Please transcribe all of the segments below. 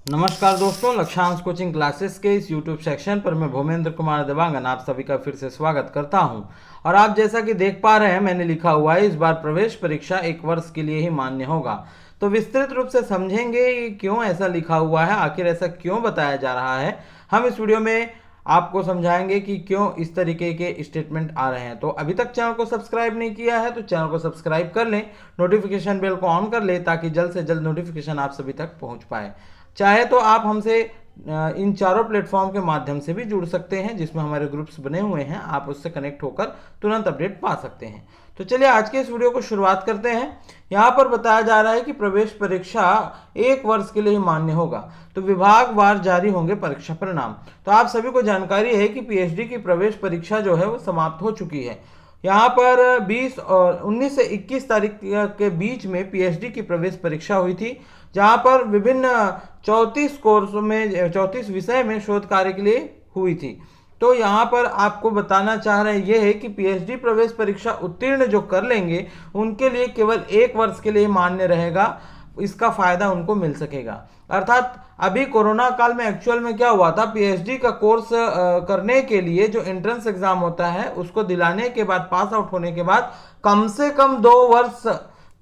नमस्कार दोस्तों, Lakshyansh coaching classes के इस YouTube सेक्शन पर मैं भूमेंद्र कुमार देवांगन आप सभी का फिर से स्वागत करता हूं। और आप जैसा कि देख पा रहे हैं, मैंने लिखा हुआ है इस बार प्रवेश परीक्षा 1 वर्ष के लिए ही मान्य होगा। तो विस्तृत रूप से समझेंगे ये क्यों ऐसा लिखा हुआ है, आखिर ऐसा क्यों बताया जा रहा है। हम इस वीडियो में आपको समझाएंगे कि क्यों इस तरीके के स्टेटमेंट आ रहे हैं। तो अभी तक चैनल को सब्सक्राइब नहीं किया है तो चैनल को सब्सक्राइब कर लें, नोटिफिकेशन बेल को ऑन कर लें ताकि जल्द से जल्द नोटिफिकेशन आप सभी तक पहुंच पाए। चाहे तो आप हमसे इन चारों प्लेटफॉर्म के माध्यम से भी जुड़ सकते हैं, जिसमें हमारे ग्रुप्स बने हुए हैं। आप उससे कनेक्ट होकर तुरंत अपडेट पा सकते हैं। तो चलिए आज के इस वीडियो को शुरुआत करते हैं। यहाँ पर बताया जा रहा है कि प्रवेश परीक्षा 1 वर्ष के लिए ही मान्य होगा। तो विभागवार जारी होंगे परीक्षा परिणाम। तो आप सभी को जानकारी है कि पीएचडी की प्रवेश परीक्षा जो है वो समाप्त हो चुकी है। यहाँ पर 20 और 19 से 21 तारीख के बीच में पीएचडी की प्रवेश परीक्षा हुई थी, जहाँ पर विभिन्न 34 कोर्स में 34 विषय में शोध कार्य के लिए हुई थी। तो यहाँ पर आपको बताना चाह रहे हैं ये है कि पीएचडी प्रवेश परीक्षा उत्तीर्ण जो कर लेंगे उनके लिए केवल 1 वर्ष के लिए मान्य रहेगा, इसका फायदा उनको मिल सकेगा। अर्थात अभी कोरोना काल में एक्चुअल में क्या हुआ था, पीएचडी का कोर्स करने के लिए जो एंट्रेंस एग्जाम होता है उसको दिलाने के बाद, पास आउट होने के बाद कम से कम 2 वर्ष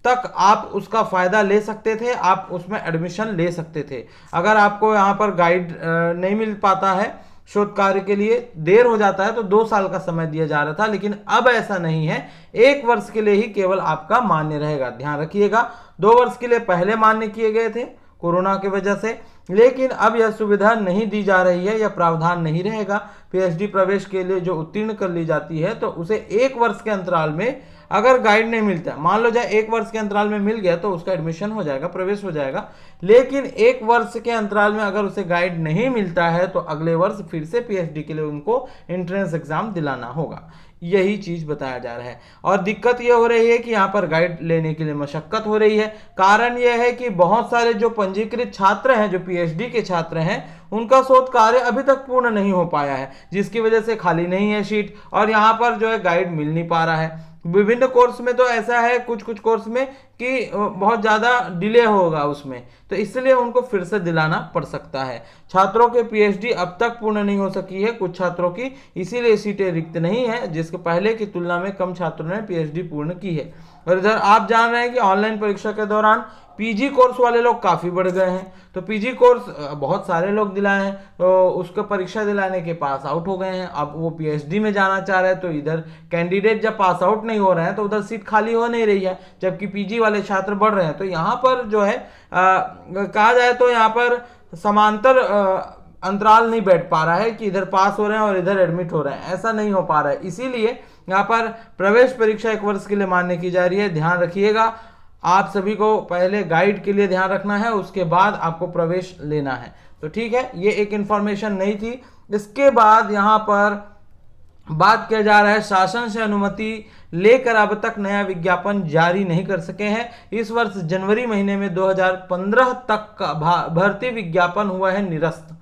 तक आप उसका फायदा ले सकते थे, आप उसमें एडमिशन ले सकते थे। अगर आपको यहाँ पर गाइड नहीं मिल पाता है, शोध कार्य के लिए देर हो जाता है, तो 2 साल का समय दिया जा रहा था, लेकिन अब ऐसा नहीं है। 1 वर्ष के लिए ही केवल आपका मान्य रहेगा। ध्यान रखिएगा, 2 वर्ष के लिए पहले मान्य किए गए थे कोरोना की वजह से, लेकिन अब यह सुविधा नहीं दी जा रही है, यह प्रावधान नहीं रहेगा। पीएचडी प्रवेश के लिए जो उत्तीर्ण कर ली जाती है तो उसे 1 वर्ष के अंतराल में अगर गाइड नहीं मिलता, मान लो जाए 1 वर्ष के अंतराल में मिल गया तो उसका एडमिशन हो जाएगा, प्रवेश हो जाएगा। लेकिन 1 वर्ष के अंतराल में अगर उसे गाइड नहीं मिलता है तो अगले वर्ष फिर से पीएचडी के लिए उनको एंट्रेंस एग्जाम दिलाना होगा। यही चीज बताया जा रहा है। और दिक्कत यह हो रही है कि यहाँ पर गाइड लेने के लिए मशक्कत हो रही है। कारण यह है कि बहुत सारे जो पंजीकृत छात्र हैं, जो पीएचडी के छात्र हैं, उनका शोध कार्य अभी तक पूर्ण नहीं हो पाया है, जिसकी वजह से खाली नहीं है सीट, और यहाँ पर जो है गाइड मिल नहीं पा रहा है। विभिन्न कोर्स में तो ऐसा है, कुछ कुछ कोर्स में कि बहुत ज़्यादा डिले होगा उसमें, तो इसलिए उनको फिर से दिलाना पड़ सकता है। छात्रों के पीएचडी अब तक पूर्ण नहीं हो सकी है, कुछ छात्रों की, इसीलिए सीटें रिक्त नहीं है, जिसके पहले की तुलना में कम छात्रों ने पीएचडी पूर्ण की है। और इधर आप जान रहे हैं कि ऑनलाइन परीक्षा के दौरान पीजी कोर्स वाले लोग काफ़ी बढ़ गए हैं। तो पीजी कोर्स बहुत सारे लोग दिलाए हैं, तो उसको परीक्षा दिलाने के पास आउट हो गए हैं। अब वो पीएचडी में जाना चाह रहे हैं, तो इधर कैंडिडेट जब पास आउट नहीं हो रहे हैं तो उधर सीट खाली हो नहीं रही है, जबकि पीजी वाले छात्र बढ़ रहे हैं। तो यहाँ पर जो है कहा जाए तो यहाँ पर समांतर अंतराल नहीं बैठ पा रहा है कि इधर पास हो रहे हैं और इधर एडमिट हो रहे हैं, ऐसा नहीं हो पा रहा है। इसीलिए यहाँ पर प्रवेश परीक्षा 1 वर्ष के लिए मान्य की जा रही है। ध्यान रखिएगा, आप सभी को पहले गाइड के लिए ध्यान रखना है, उसके बाद आपको प्रवेश लेना है। तो ठीक है, ये एक इन्फॉर्मेशन नहीं थी। इसके बाद यहाँ पर बात किया जा रहा है, शासन से अनुमति लेकर अब तक नया विज्ञापन जारी नहीं कर सके हैं। इस वर्ष जनवरी महीने में 2015 तक का भर्ती विज्ञापन हुआ है निरस्त।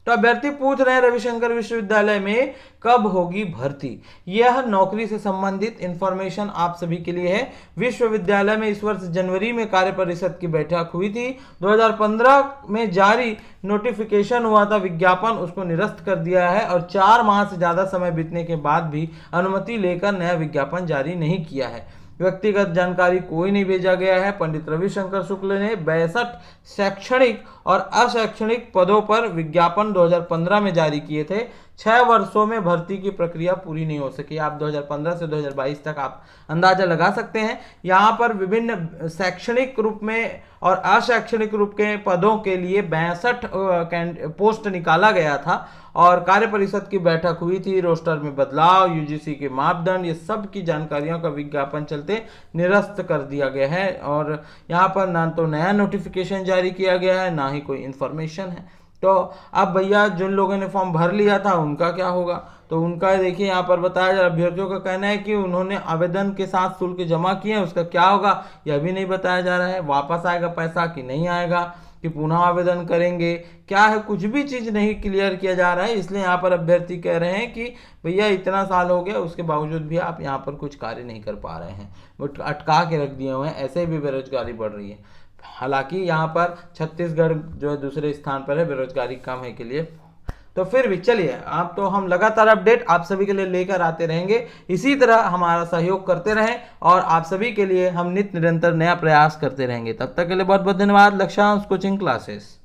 तो अभ्यर्थी पूछ रहे हैं रविशंकर विश्वविद्यालय में कब होगी भर्ती। यह नौकरी से संबंधित इंफॉर्मेशन आप सभी के लिए है। विश्वविद्यालय में इस वर्ष जनवरी में कार्य परिषद की बैठक हुई थी। 2015 में जारी नोटिफिकेशन हुआ था विज्ञापन, उसको निरस्त कर दिया है, और 4 माह से ज्यादा समय बीतने के बाद भी अनुमति लेकर नया विज्ञापन जारी नहीं किया है। व्यक्तिगत जानकारी कोई नहीं भेजा गया है। पंडित रविशंकर शुक्ल ने 62 शैक्षणिक और अशैक्षणिक पदों पर विज्ञापन 2015 में जारी किए थे। 6 वर्षों में भर्ती की प्रक्रिया पूरी नहीं हो सकी। आप 2015 से 2022 तक आप अंदाजा लगा सकते हैं। यहाँ पर विभिन्न शैक्षणिक रूप में और अशैक्षणिक रूप के पदों के लिए 62 पोस्ट निकाला गया था, और कार्य परिषद की बैठक हुई थी। रोस्टर में बदलाव, यूजीसी के मापदंड, ये सब की जानकारियों का विज्ञापन चलते निरस्त कर दिया गया है। और यहाँ पर ना तो नया नोटिफिकेशन जारी किया गया है, ना ही कोई इन्फॉर्मेशन है। तो अब भैया जिन लोगों ने फॉर्म भर लिया था उनका क्या होगा? तो उनका देखिए यहाँ पर बताया जा रहा है, अभ्यर्थियों का कहना है कि उन्होंने आवेदन के साथ शुल्क जमा किए हैं, उसका क्या होगा यह भी नहीं बताया जा रहा है। वापस आएगा पैसा कि नहीं आएगा, कि पुनः आवेदन करेंगे, क्या है, कुछ भी चीज़ नहीं क्लियर किया जा रहा है। इसलिए यहाँ पर अभ्यर्थी कह रहे हैं कि भैया इतना साल हो गया, उसके बावजूद भी आप यहाँ पर कुछ कार्य नहीं कर पा रहे हैं, वो अटका के रख दिए हुए हैं, ऐसे भी बेरोजगारी बढ़ रही है। हालांकि यहाँ पर छत्तीसगढ़ जो है दूसरे स्थान पर है बेरोजगारी कम है के लिए। तो फिर भी चलिए, आप तो हम लगातार अपडेट आप सभी के लिए लेकर आते रहेंगे। इसी तरह हमारा सहयोग करते रहें और आप सभी के लिए हम नित्य निरंतर नया प्रयास करते रहेंगे। तब तक के लिए बहुत बहुत धन्यवाद। Lakshyansh coaching classes.